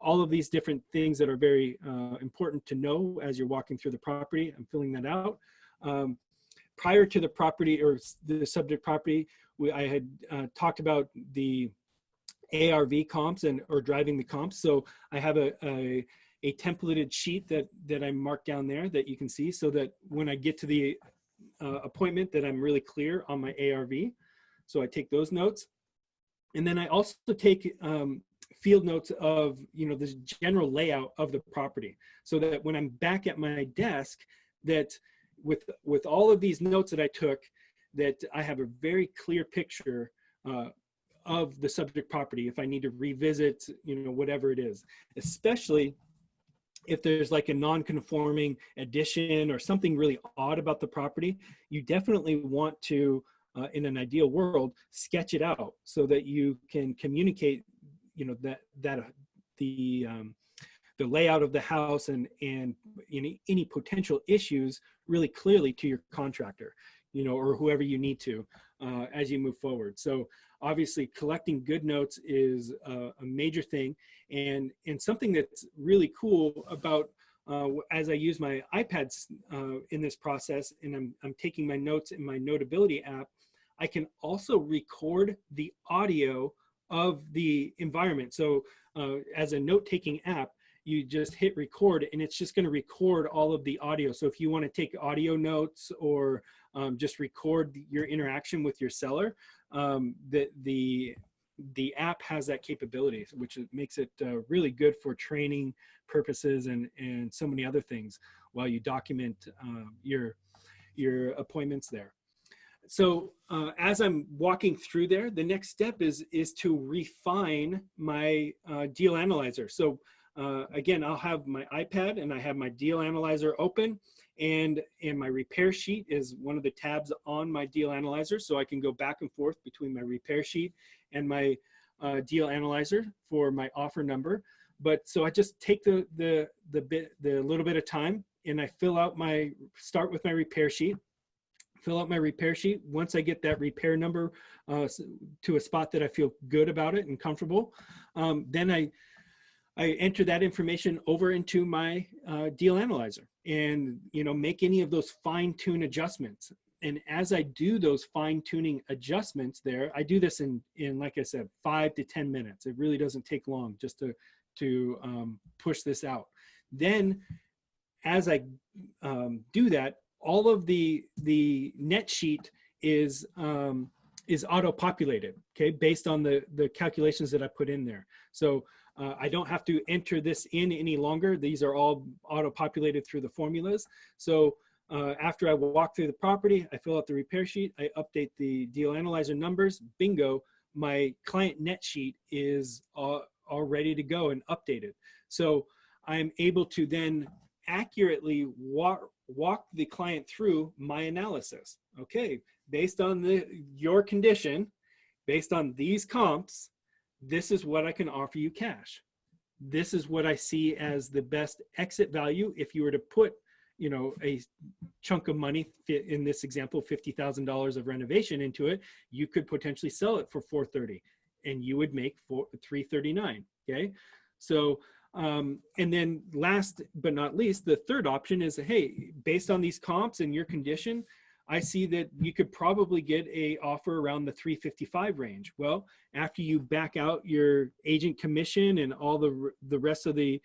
all of these different things that are very important to know as you're walking through the property. I'm filling that out. Prior to the property or the subject property, I had talked about the ARV comps or driving the comps. So I have a templated sheet that I marked down there that you can see, so that when I get to the appointment that I'm really clear on my ARV. So I take those notes. And then I also take field notes of, the general layout of the property, so that when I'm back at my desk, that with all of these notes that I took, that I have a very clear picture of the subject property if I need to revisit, whatever it is, especially if there's like a non-conforming addition or something really odd about the property. You definitely want to, in an ideal world, sketch it out so that you can communicate, the layout of the house and any potential issues really clearly to your contractor, or whoever you need to as you move forward. So obviously collecting good notes is a major thing, and something that's really cool about as I use my iPads in this process, and I'm taking my notes in my Notability app, I can also record the audio of the environment. So as a note-taking app, you just hit record and it's just going to record all of the audio. So if you want to take audio notes or just record your interaction with your seller, the app has that capability, which makes it really good for training purposes and so many other things while you document your appointments there. So as I'm walking through there, the next step is to refine my deal analyzer. So again, I'll have my iPad and I have my deal analyzer open, and my repair sheet is one of the tabs on my deal analyzer. So I can go back and forth between my repair sheet and my deal analyzer for my offer number. But so I just take the little bit of time and I start with my repair sheet, fill out my repair sheet. Once I get that repair number to a spot that I feel good about it and comfortable, then I enter that information over into my deal analyzer and, make any of those fine-tune adjustments. And as I do those fine-tuning adjustments there, I do this in, like I said, 5 to 10 minutes. It really doesn't take long just to push this out. Then as I do that, all of the net sheet is auto-populated, okay, based on the calculations that I put in there. So I don't have to enter this in any longer. These are all auto-populated through the formulas. So after I walk through the property, I fill out the repair sheet, I update the deal analyzer numbers, bingo, my client net sheet is all ready to go and updated. So I'm able to then accurately walk the client through my analysis. Okay, based on your condition, based on these comps, this is what I can offer you cash. This is what I see as the best exit value. If you were to put, a chunk of money, in this example, $50,000 of renovation into it, you could potentially sell it for $430 and you would make $339. Okay. So, and then last but not least, the third option is, hey, based on these comps and your condition, I see that you could probably get a offer around the 355 range. Well, after you back out your agent commission and all the rest of the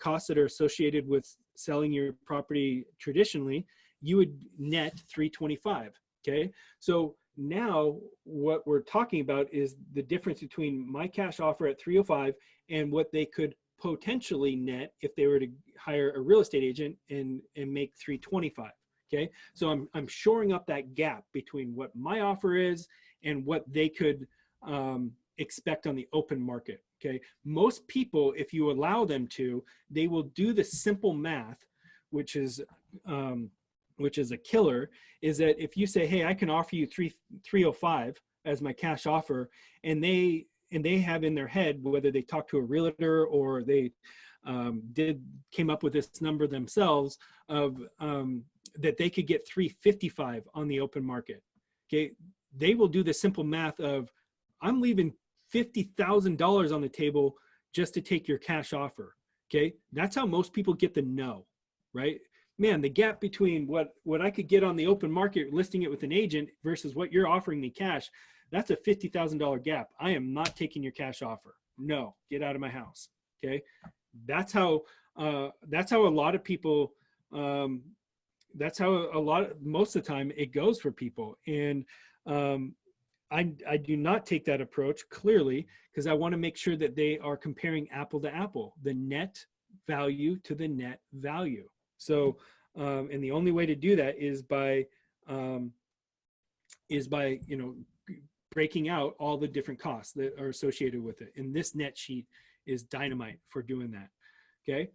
costs that are associated with selling your property traditionally, you would net 325. Okay. So now what we're talking about is the difference between my cash offer at 305 and what they could potentially net if they were to hire a real estate agent and make 325. Okay, so I'm shoring up that gap between what my offer is and what they could expect on the open market. Okay, most people, if you allow them to, they will do the simple math, which is a killer. Is that if you say, hey, I can offer you 305 as my cash offer, and they have in their head, whether they talk to a realtor or they came up with this number themselves of that they could get 355 on the open market. Okay, they will do the simple math of, I'm leaving $50,000 on the table just to take your cash offer. Okay, that's how most people get the no, right? Man, the gap between what I could get on the open market listing it with an agent versus what you're offering me cash, that's a $50,000 gap. I am not taking your cash offer. No, get out of my house. Okay, that's how a lot of people. That's how most of the time it goes for people. And I do not take that approach, clearly, because I want to make sure that they are comparing apple to apple, the net value to the net value. So, and the only way to do that is by breaking out all the different costs that are associated with it. And this net sheet is dynamite for doing that. Okay.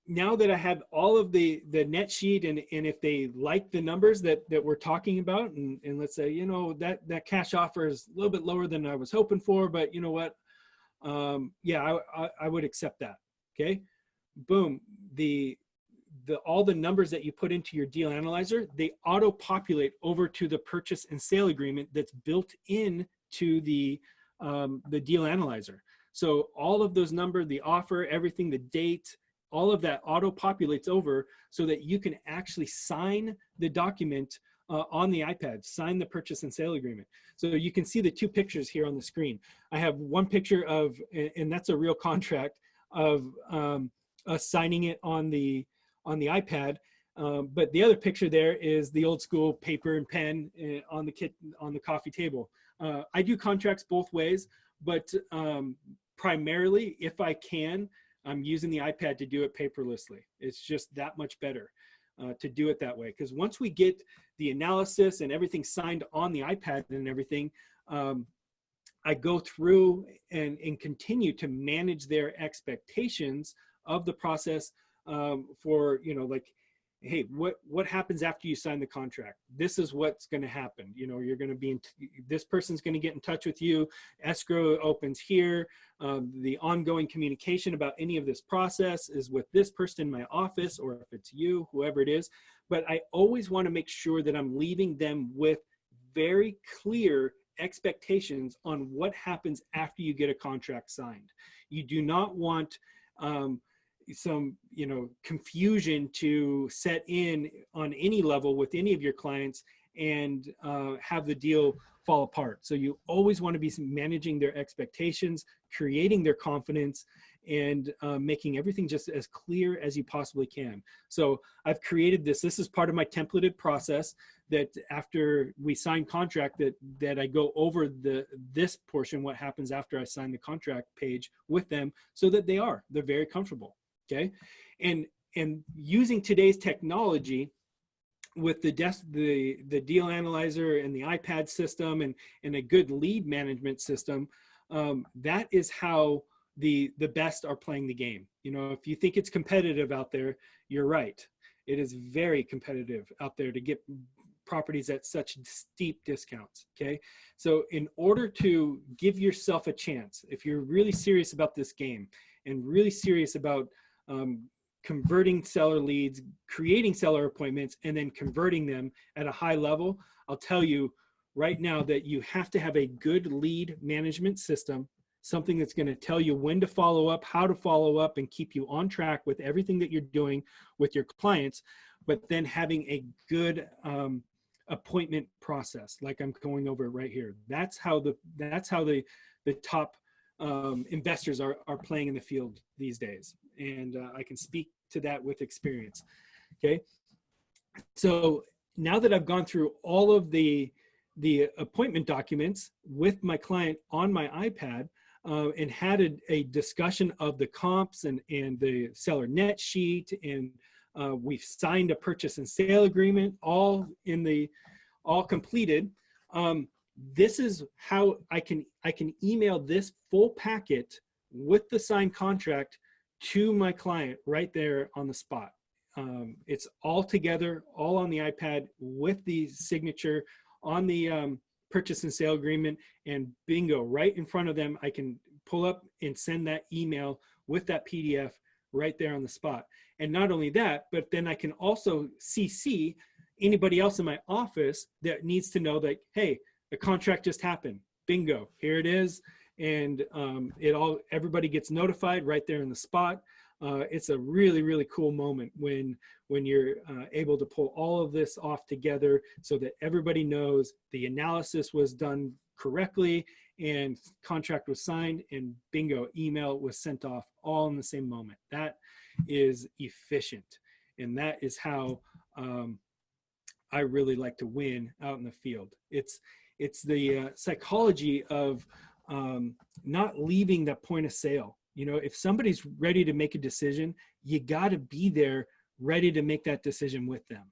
Now that I have all of the net sheet, and if they like the numbers that we're talking about, and let's say, that cash offer is a little bit lower than I was hoping for, but you know what? Yeah, I would accept that. Okay. Boom. All the numbers that you put into your deal analyzer, they auto populate over to the purchase and sale agreement that's built in to the deal analyzer. So all of those numbers, the offer, everything, the date, all of that auto populates over so that you can actually sign the document on the iPad, sign the purchase and sale agreement. So you can see the two pictures here on the screen. I have one picture of, and that's a real contract, of us signing it on the iPad. But the other picture there is the old school paper and pen on the coffee table. I do contracts both ways, but primarily, if I can, I'm using the iPad to do it paperlessly. It's just that much better to do it that way. Because once we get the analysis and everything signed on the iPad and everything, I go through and continue to manage their expectations of the process for, you know, like, hey, what happens after you sign the contract? This is what's going to happen. You know, you're going to be this person's going to get in touch with you. Escrow opens here. The ongoing communication about any of this process is with this person in my office, or if it's you, whoever it is. But I always want to make sure that I'm leaving them with very clear expectations on what happens after you get a contract signed. You do not want some, you know, confusion to set in on any level with any of your clients and have the deal fall apart. So you always want to be managing their expectations, creating their confidence, and making everything just as clear as you possibly can. So I've created this. This is part of my templated process that after we sign contract, that I go over this portion, what happens after I sign the contract page with them, so that they're very comfortable. Okay, and using today's technology with the deal analyzer and the iPad system and a good lead management system, that is how the best are playing the game. You know, if you think it's competitive out there, you're right. It is very competitive out there to get properties at such steep discounts. Okay, so in order to give yourself a chance, if you're really serious about this game and really serious about converting seller leads, creating seller appointments, and then converting them at a high level, I'll tell you right now that you have to have a good lead management system, something that's going to tell you when to follow up, how to follow up, and keep you on track with everything that you're doing with your clients, but then having a good appointment process, like I'm going over right here. That's how the top investors are playing in the field these days. And I can speak to that with experience. Okay. So now that I've gone through all of the appointment documents with my client on my iPad and had a discussion of the comps and the seller net sheet, and we've signed a purchase and sale agreement, all completed. This is how I can email this full packet with the signed contract to my client right there on the spot. It's all together, all on the iPad with the signature on the purchase and sale agreement, and bingo, right in front of them. I can pull up and send that email with that PDF right there on the spot. And not only that, but then I can also CC anybody else in my office that needs to know that, hey, the contract just happened. Bingo, here it is. And everybody gets notified right there in the spot. It's a really, really cool moment when you're able to pull all of this off together so that everybody knows the analysis was done correctly and contract was signed, and bingo, email was sent off all in the same moment. That is efficient. And that is how I really like to win out in the field. It's the psychology of not leaving that point of sale. You know, if somebody's ready to make a decision, you got to be there ready to make that decision with them.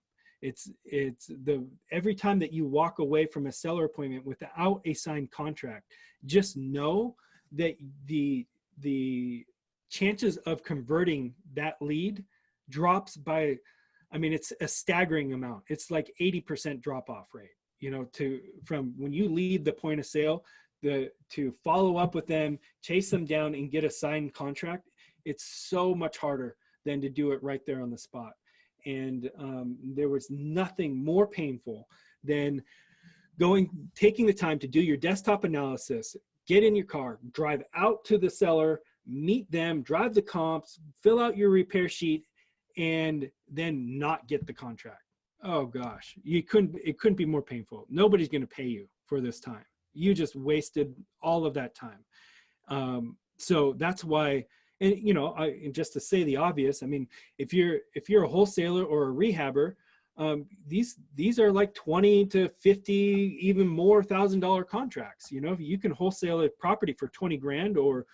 Every time that you walk away from a seller appointment without a signed contract, just know that the chances of converting that lead drops by, I mean, it's a staggering amount. It's like 80% drop off rate, you know, from when you leave the point of sale, to follow up with them, chase them down and get a signed contract. It's so much harder than to do it right there on the spot. And there was nothing more painful than taking the time to do your desktop analysis, get in your car, drive out to the seller, meet them, drive the comps, fill out your repair sheet, and then not get the contract. Oh gosh, it couldn't be more painful. Nobody's going to pay you for this time. You just wasted all of that time. So that's why, and and just to say the obvious, I mean, if you're a wholesaler or a rehabber, these are like 20 to 50, even more $1,000 contracts. If you can wholesale a property for 20 grand, or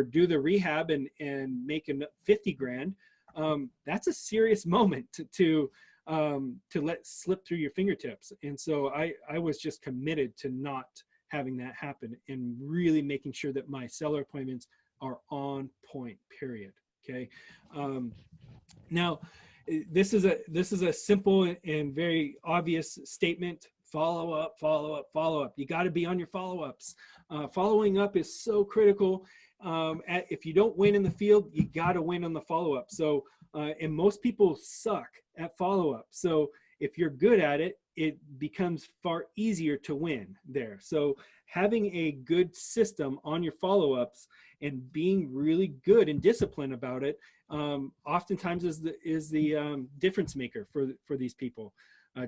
do the rehab and make 50 grand, that's a serious moment to let slip through your fingertips. And so I was just committed to not having that happen, and really making sure that my seller appointments are on point, period. Okay. Now, this is a simple and very obvious statement: follow up, follow up, follow up. You got to be on your follow-ups. Following up is so critical. If you don't win in the field, you got to win on the follow-up. So, and most people suck at follow-up. So if you're good at it, it becomes far easier to win there. So having a good system on your follow-ups and being really good and disciplined about it, oftentimes is the difference maker for these people.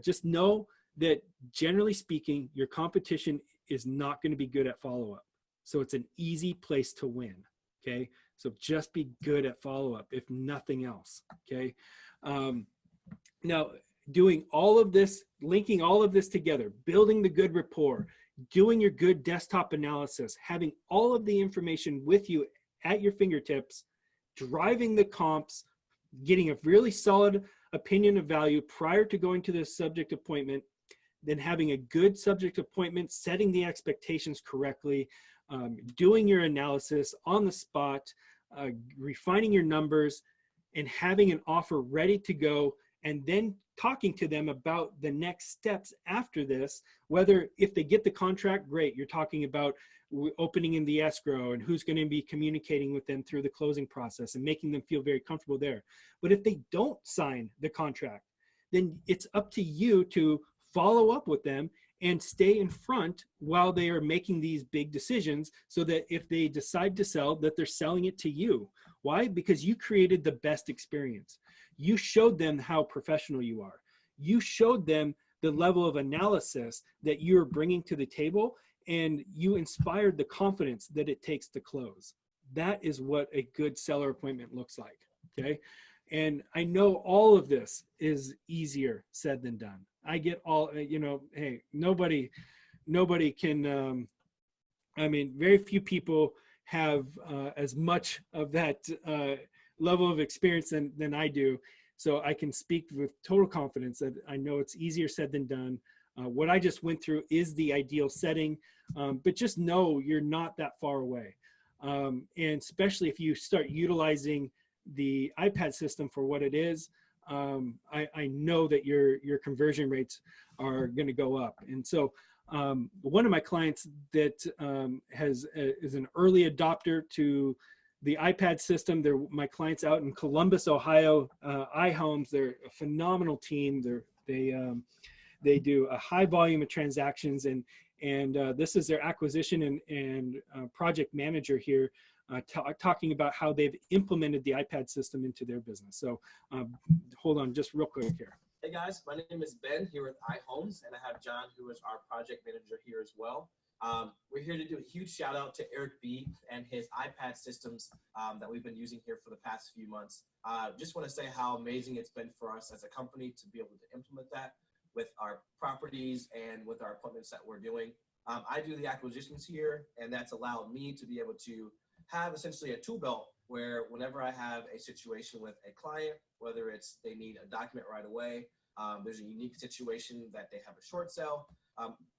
Just know that generally speaking, your competition is not going to be good at follow-up. So it's an easy place to win. Okay. So just be good at follow-up, if nothing else. Okay. Now, doing all of this, linking all of this together, building the good rapport, doing your good desktop analysis, having all of the information with you at your fingertips, driving the comps, getting a really solid opinion of value prior to going to the subject appointment, then having a good subject appointment, setting the expectations correctly, doing your analysis on the spot, refining your numbers, and having an offer ready to go, and then talking to them about the next steps after this. Whether, if they get the contract, great, you're talking about opening in the escrow and who's going to be communicating with them through the closing process and making them feel very comfortable there. But if they don't sign the contract, then it's up to you to follow up with them and stay in front while they are making these big decisions, so that if they decide to sell, that they're selling it to you. Why? Because you created the best experience. You showed them how professional you are. You showed them the level of analysis that you're bringing to the table, and you inspired the confidence that it takes to close. That is what a good seller appointment looks like. Okay. And I know all of this is easier said than done. I get all, hey, nobody can, very few people have as much of that level of experience than I do. So I can speak with total confidence that I know it's easier said than done. What I just went through is the ideal setting, but just know you're not that far away. And especially if you start utilizing the iPad system for what it is, I know that your conversion rates are going to go up. And so one of my clients that is an early adopter to the iPad system, they're my clients out in Columbus, Ohio, iHomes. They're a phenomenal team. They do a high volume of transactions, and this is their acquisition and project manager here, talking about how they've implemented the iPad system into their business. So hold on just real quick here. Hey guys, my name is Ben here with iHomes, and I have John, who is our project manager here as well. We're here to do a huge shout out to Erik Bee and his iPad systems that we've been using here for the past few months. Just want to say how amazing it's been for us as a company to be able to implement that with our properties and with our appointments that we're doing. I do the acquisitions here, and that's allowed me to be able to have essentially a tool belt where whenever I have a situation with a client, whether it's they need a document right away, there's a unique situation that they have a short sale,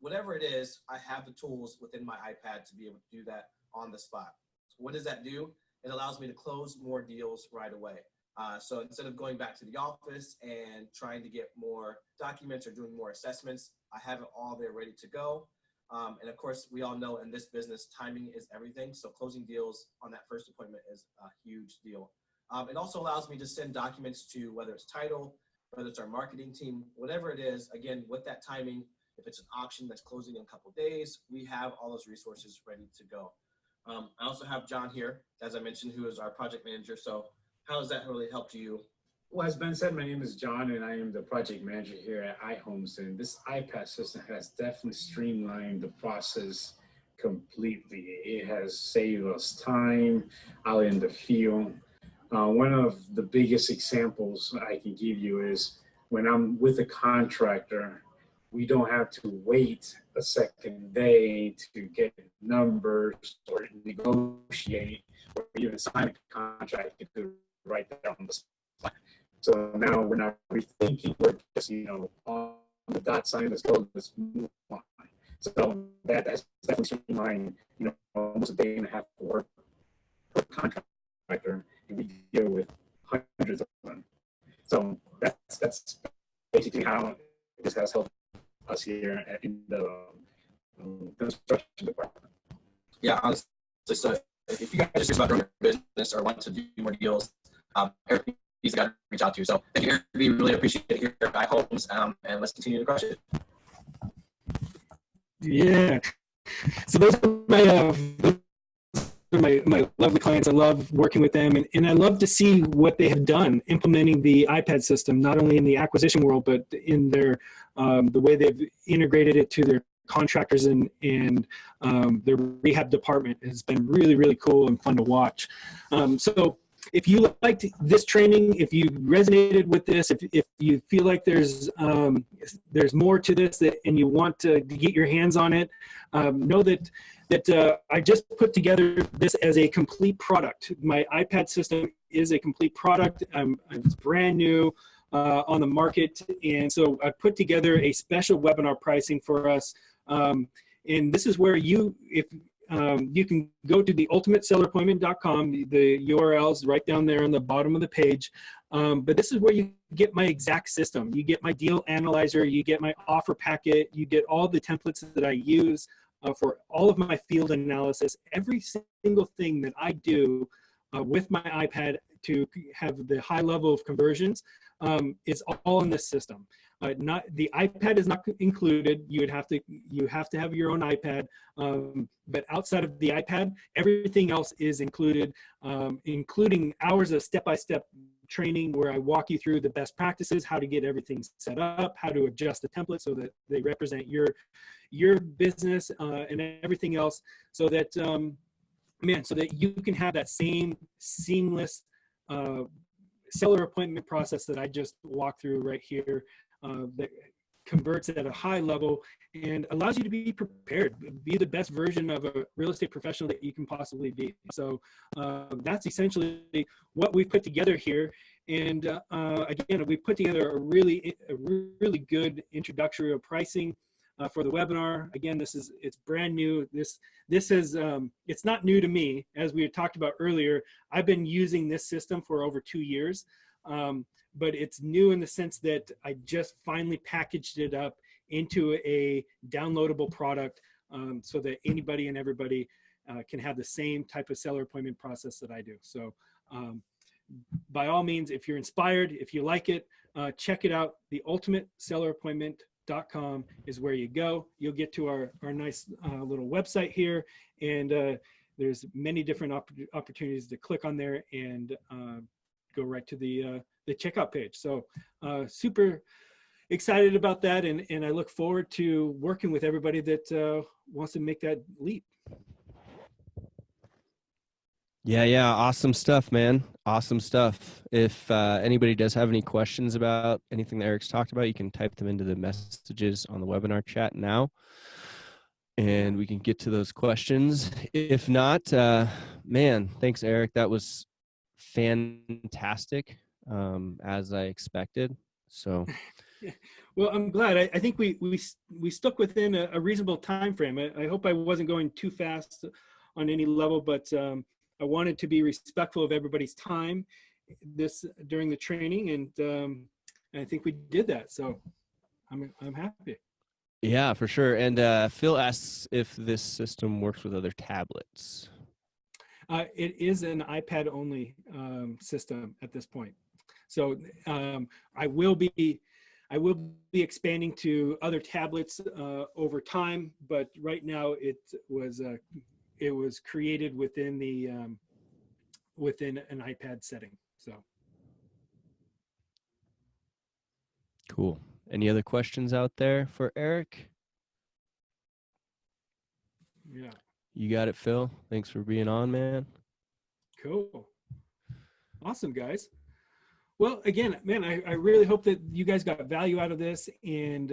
whatever it is, I have the tools within my iPad to be able to do that on the spot. What does that do? It allows me to close more deals right away. So instead of going back to the office and trying to get more documents or doing more assessments, I have it all there ready to go. And of course, we all know in this business, timing is everything. So closing deals on that first appointment is a huge deal. It also allows me to send documents to whether it's title, whether it's our marketing team, whatever it is. Again, with that timing, if it's an auction that's closing in a couple of days, we have all those resources ready to go. I also have John here, as I mentioned, who is our project manager. So how has that really helped you Well, as Ben said, my name is John, and I am the project manager here at iHomes. And this iPad system has definitely streamlined the process completely. It has saved us time out in the field. One of the biggest examples I can give you is when I'm with a contractor, we don't have to wait a second day to get numbers or negotiate or even sign a contract. You can do it right there on the spot. So now we're not rethinking, we're just, on the dot sign, let's move on. So that's definitely streamlined, almost a day and a half of work per contractor, and we deal with hundreds of them. So that's basically how this has helped us here in the construction department. Yeah, honestly, so if you guys are serious about growing your business or want to do more deals, Erik Bee's got to reach out to. So thank you, Erik Bee. Really appreciate it here at iHomes, and let's continue to crush it. Yeah. So those are my lovely clients. I love working with them, and I love to see what they have done implementing the iPad system, not only in the acquisition world, but in their the way they've integrated it to their contractors and their rehab department has been really, really cool and fun to watch. So if you liked this training, if you resonated with this, if you feel like there's more to this and you want to get your hands on it, know that I just put together this as a complete product. My iPad system is a complete product. It's brand new on the market, and so I put together a special webinar pricing for us. And this is where you can go to the ultimatesellerappointment.com. The URL's right down there on the bottom of the page. But this is where you get my exact system. You get my deal analyzer, you get my offer packet, you get all the templates that I use for all of my field analysis. Every single thing that I do with my iPad to have the high level of conversions is all in this system. Not the iPad is not included. You have to have your own iPad. But outside of the iPad, everything else is included, including hours of step-by-step training where I walk you through the best practices, how to get everything set up, how to adjust the template so that they represent your business and everything else, so that so that you can have that same seamless seller appointment process that I just walked through right here, that converts at a high level and allows you to be prepared, be the best version of a real estate professional that you can possibly be. So that's essentially what we've put together here. And again, we put together a really good introductory of pricing for the webinar. Again, it's brand new. This is it's not new to me. As we had talked about earlier, I've been using this system for over 2 years, but it's new in the sense that I just finally packaged it up into a downloadable product, so that anybody and everybody can have the same type of seller appointment process that I do. So by all means, if you're inspired, if you like it, check it out. The ultimatesellerappointment.com is where you go. You'll get to our nice little website here, and there's many different opportunities to click on there and go right to the checkout page. So super excited about that, and I look forward to working with everybody that wants to make that leap. Yeah. Awesome stuff, man. Awesome stuff. If anybody does have any questions about anything that Erik's talked about, you can type them into the messages on the webinar chat now, and we can get to those questions. If not, man, thanks, Erik. That was fantastic, as I expected. So. Well, I'm glad. I think we stuck within a reasonable time frame. I hope I wasn't going too fast on any level, but I wanted to be respectful of everybody's time during the training, and I think we did that. So I'm happy. Yeah, for sure. And Phil asks if this system works with other tablets. It is an iPad only system at this point. So I will be expanding to other tablets over time, but right now it was created within within an iPad setting. So Cool. Any other questions out there for Erik? Yeah. You got it, Phil. Thanks for being on, man. Cool. Awesome, guys. Well, again, man, I really hope that you guys got value out of this, and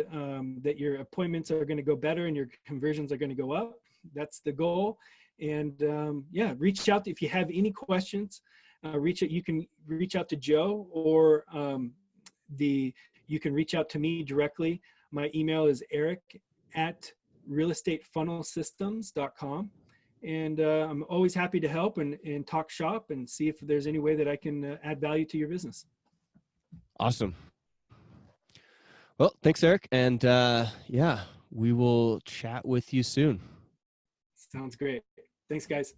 that your appointments are going to go better and your conversions are going to go up. That's the goal. And yeah, reach out if you have any questions. You can reach out to Joe, or you can reach out to me directly. My email is eric@realestatefunnelsystems.com. And I'm always happy to help and talk shop and see if there's any way that I can add value to your business. Awesome. Well, thanks, Erik. And yeah, we will chat with you soon. Sounds great. Thanks, guys.